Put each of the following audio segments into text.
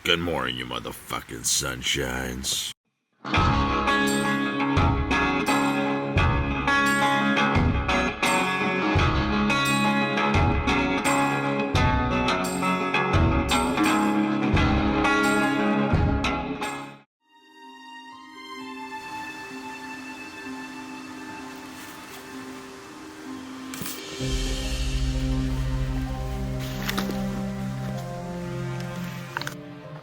Good morning, you motherfucking sunshines.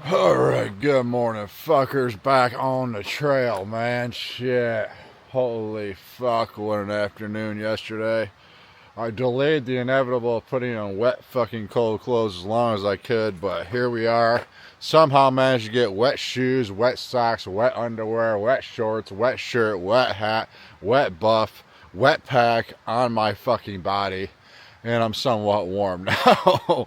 Alright, good morning, fuckers. Back on the trail, man. Shit. Holy fuck, what an afternoon yesterday. I delayed the inevitable of putting on wet fucking cold clothes as long as I could, but here we are. Somehow managed to get wet shoes, wet socks, wet underwear, wet shorts, wet shirt, wet hat, wet buff, wet pack on my fucking body. And I'm somewhat warm now.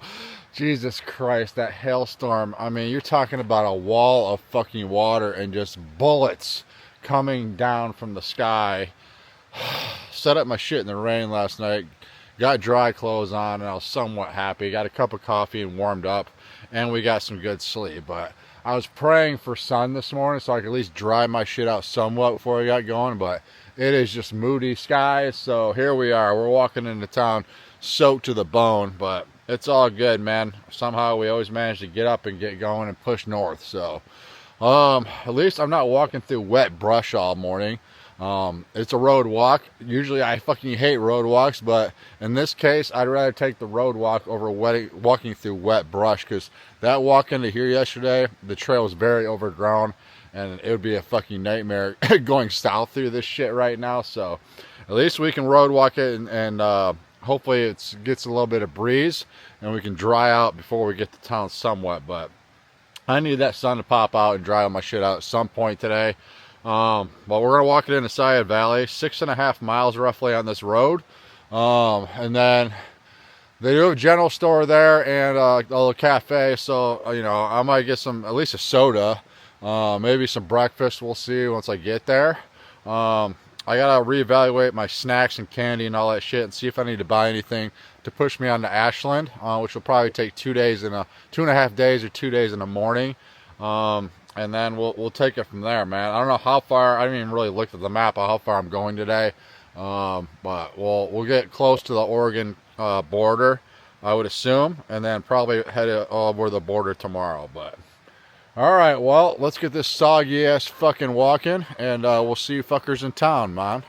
Jesus Christ, that hailstorm. I mean, you're talking about a wall of fucking water and just bullets coming down from the sky. Set up my shit in the rain last night. Got dry clothes on and I was somewhat happy. Got a cup of coffee and warmed up. And we got some good sleep. But I was praying for sun this morning so I could at least dry my shit out somewhat before I got going. But it is just moody skies. So here we are. We're walking into town soaked to the bone. But it's all good, man. Somehow we always manage to get up and get going and push north. So at least I'm not walking through wet brush all morning. It's a road walk. Usually I fucking hate road walks, but in this case I'd rather take the road walk over walking through wet brush, because that walk into here yesterday, the trail was very overgrown and it would be a fucking nightmare going south through this shit right now. So at least we can road walk it and hopefully it gets a little bit of breeze and we can dry out before we get to town somewhat. But I need that sun to pop out and dry all my shit out at some point today. But we're going to walk it into Seiad Valley, 6.5 miles roughly on this road. And then they do have a general store there and a little cafe. So, you know, I might get at least a soda, maybe some breakfast. We'll see once I get there. I got to reevaluate my snacks and candy and all that shit and see if I need to buy anything to push me on to Ashland, which will probably take 2.5 days or 2 days in the morning. And then we'll take it from there, man. I don't know how far. I didn't even really look at the map of how far I'm going today. But we'll get close to the Oregon border, I would assume, and then probably head over the border tomorrow. But all right, well, let's get this soggy ass fucking walking, and we'll see you fuckers in town, man.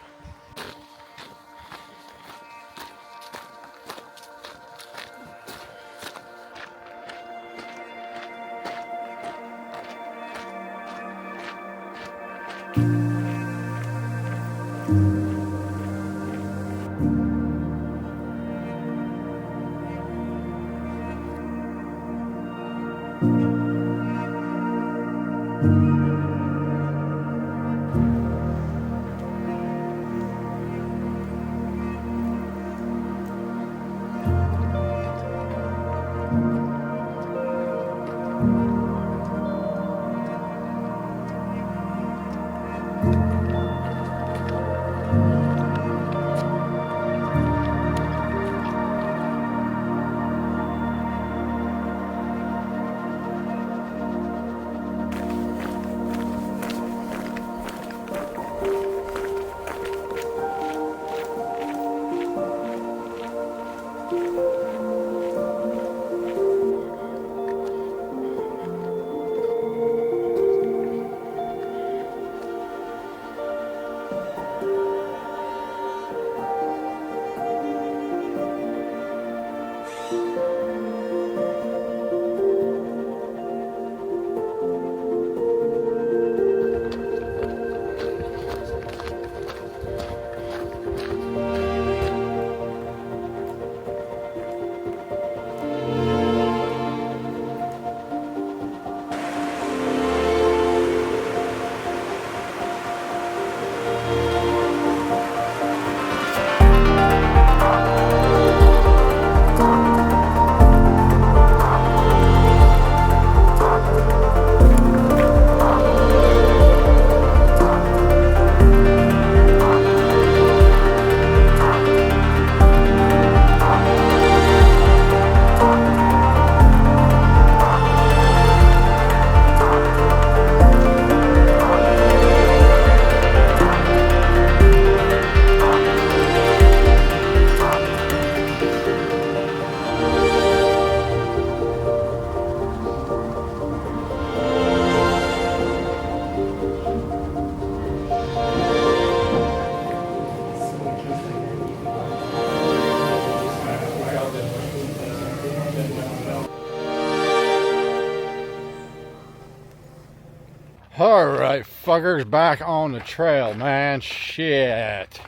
Alright, fuckers, back on the trail, man. Shit.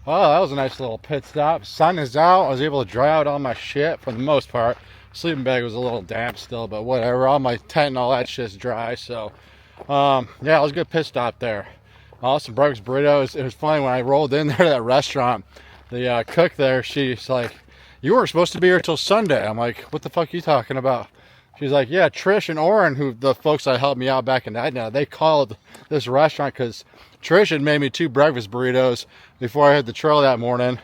Oh, that was a nice little pit stop. Sun is out. I was able to dry out all my shit for the most part. Sleeping bag was a little damp still, but whatever. All my tent and all that shit's dry, so yeah, it was a good pit stop there. Some breakfast burritos. It was funny when I rolled in there to that restaurant. The cook there, she's like, "You weren't supposed to be here till Sunday." I'm like, "What the fuck are you talking about?" She's like, "Yeah, Trish and Oren, who the folks that helped me out back in that, they called this restaurant because Trish had made me 2 breakfast burritos before I hit the trail that morning,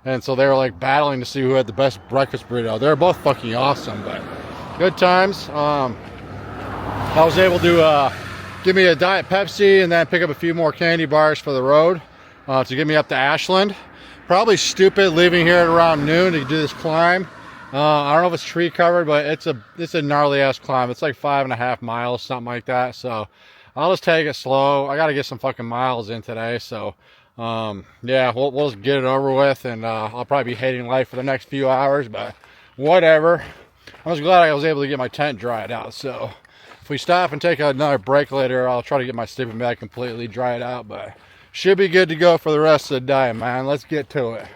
and so they were like battling to see who had the best breakfast burrito. They were both fucking awesome, but good times. I was able to give me a Diet Pepsi and then pick up a few more candy bars for the road to get me up to Ashland. Probably stupid leaving here at around noon to do this climb. I don't know if it's tree covered, but it's a gnarly ass climb. It's like 5.5 miles, something like that. So I'll just take it slow. I got to get some fucking miles in today. So yeah, we'll just get it over with, and I'll probably be hating life for the next few hours, but whatever. I was glad I was able to get my tent dried out. So if we stop and take another break later, I'll try to get my sleeping bag completely dried out, but should be good to go for the rest of the day, man. Let's get to it.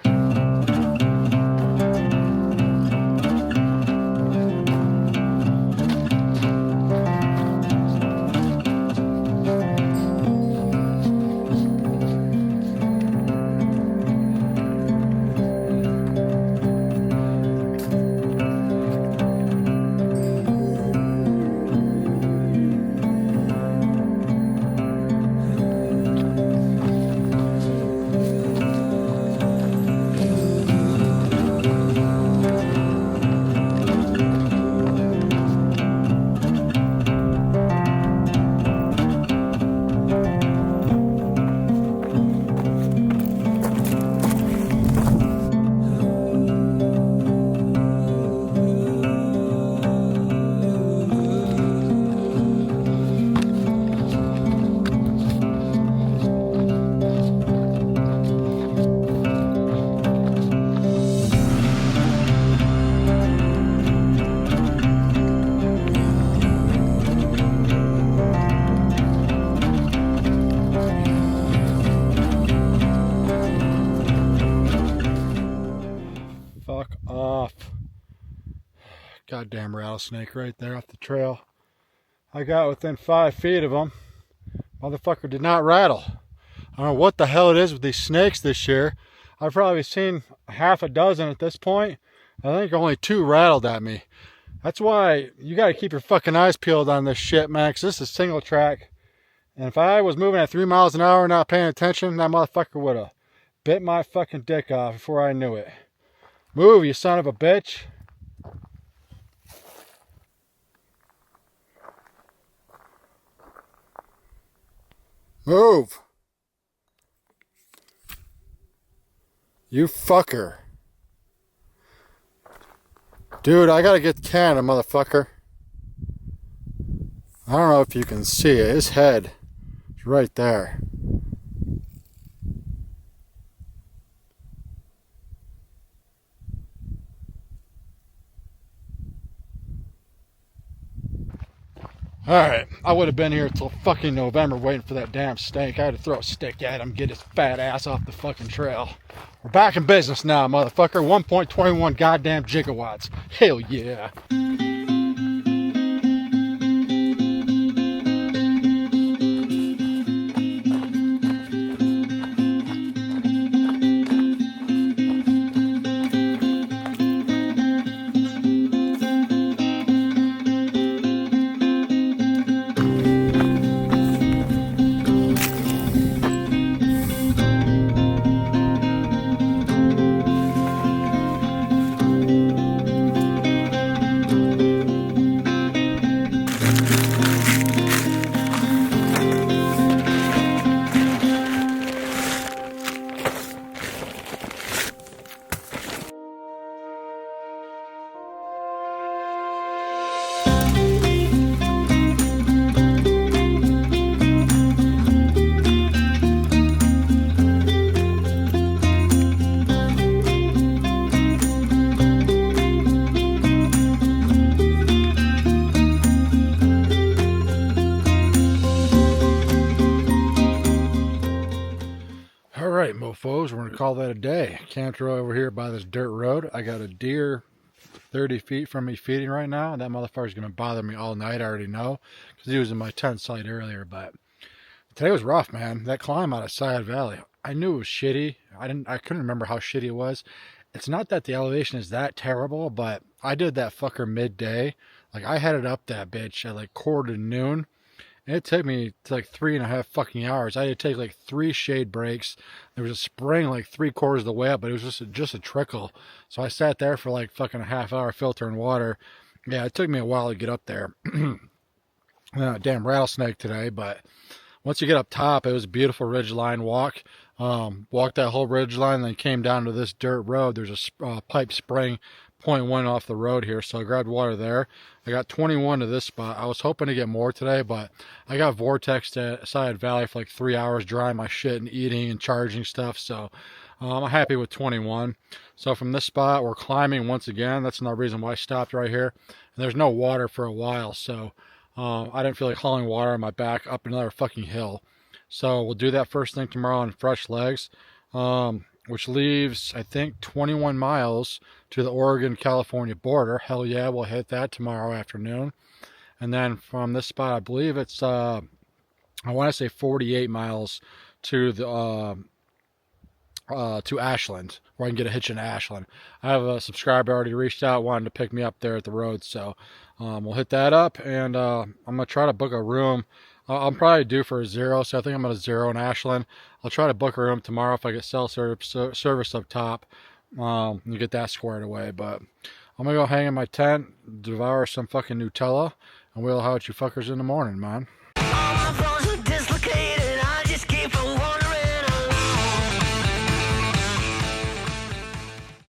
Goddamn rattlesnake right there off the trail. I got within 5 feet of him. Motherfucker did not rattle. I don't know what the hell it is with these snakes this year. I've probably seen half a dozen at this point. I think only 2 rattled at me. That's why you gotta keep your fucking eyes peeled on this shit, man, 'cause this is single track. And if I was moving at 3 miles an hour and not paying attention, that motherfucker would have bit my fucking dick off before I knew it. Move, you son of a bitch. Move. You fucker. Dude, I gotta get Canada, motherfucker. I don't know if you can see it. His head is right there. Alright, I would have been here till fucking November waiting for that damn snake. I had to throw a stick at him, get his fat ass off the fucking trail. We're back in business now, motherfucker. 1.21 goddamn gigawatts. Hell yeah. mofos, we're going to call that a day. Camped over here by this dirt road. I got a deer 30 feet from me feeding right now. That motherfucker's going to bother me all night, I already know, because he was in my tent site earlier. But today was rough, man. That climb out of Seiad Valley, I knew it was shitty. I couldn't remember how shitty it was. It's not that the elevation is that terrible, but I did that fucker midday. Like, I headed up that bitch at like quarter to noon. And it took me to like 3.5 fucking hours. I had to take like 3 shade breaks. There was a spring like 3/4 of the way up, but it was just a trickle. So I sat there for like fucking a half hour filtering water. Yeah, it took me a while to get up there. Damn rattlesnake today, but once you get up top, it was a beautiful ridgeline walk. Walked that whole ridgeline, then came down to this dirt road. There's a pipe spring 0.1 off the road here, so I grabbed water there. I got 21 to this spot. I was hoping to get more today, but I got vortex to Seiad Valley for like 3 hours drying my shit and eating and charging stuff, so I'm happy with 21. So from this spot, we're climbing once again. That's another reason why I stopped right here. And there's no water for a while, so I didn't feel like hauling water on my back up another fucking hill. So we'll do that first thing tomorrow on fresh legs, which leaves, I think, 21 miles to the Oregon-California border. Hell yeah, we'll hit that tomorrow afternoon. And then from this spot, I believe it's, I want to say 48 miles to the to Ashland, where I can get a hitch in Ashland. I have a subscriber already reached out, wanted to pick me up there at the road, so we'll hit that up, and I'm going to try to book a room. I'm probably due for a 0, so I think I'm going to 0 in Ashland. I'll try to book a room tomorrow if I get cell service up top and get that squared away. But I'm going to go hang in my tent, devour some fucking Nutella, and we'll holler at you fuckers in the morning, man.